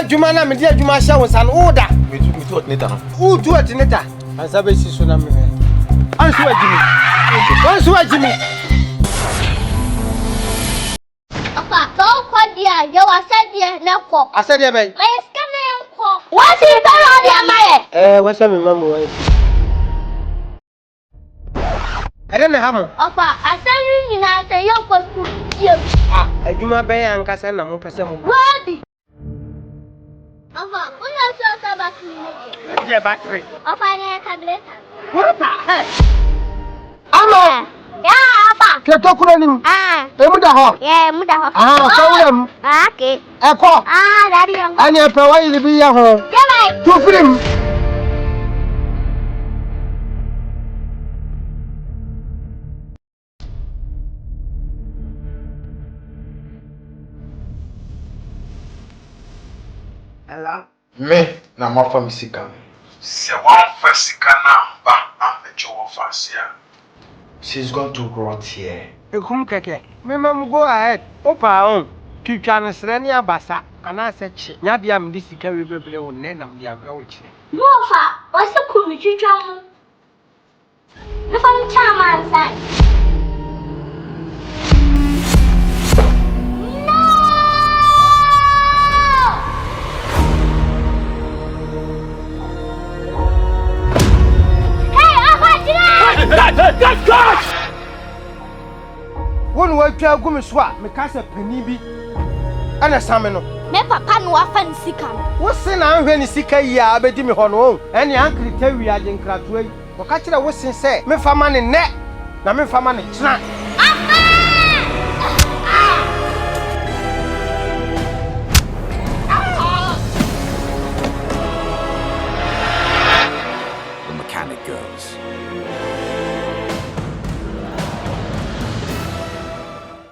adwuma na me di adwuma hye wo san wo da. Me do ordinator no. Wo do ordinator. Ansa be si so na me. Anso adwumi. Anso adwumi. Papa, don't call dia. You said dia na ko. Asa dia be. My scan na ko. What is that dia my? What's up mama? I don't know how. Papa, I said you na say you go school. Adwuma be ya nkasa na mo pese mo. What? Papa, who you so so battery? Yeah, battery. Papa, na tablet. What the heck? Ama. Yeah, Papa. Keto kura nim. Emu da ho. Yeah, mu da ho. Kawuram. Okay. Eko. Daddy yang. Anya pe wa yi bi ya ho. Jemai. Tu film. Hello. Me na mafa misika. Se wan fa sika na ba amejo wo fa sia. She's going to rot here. Ekum keke. Me mam go ahead. Opa on. Twitwa no sere ne abasa. Ana se chi. Nya bia me di sika we bebre wo ne nam dia ga wo chi. Mo fa, o se ku mi twitwa mu. Me fa mi chama ansai. God! One way to a gum swap, me cast a penny be and a salmon. Me papa no afan sika. What's in I'm when you seek a year, bet me hono, and your uncle tell we are in Cratway. Or catch it, what's in say, me for money net, now me for money, snack.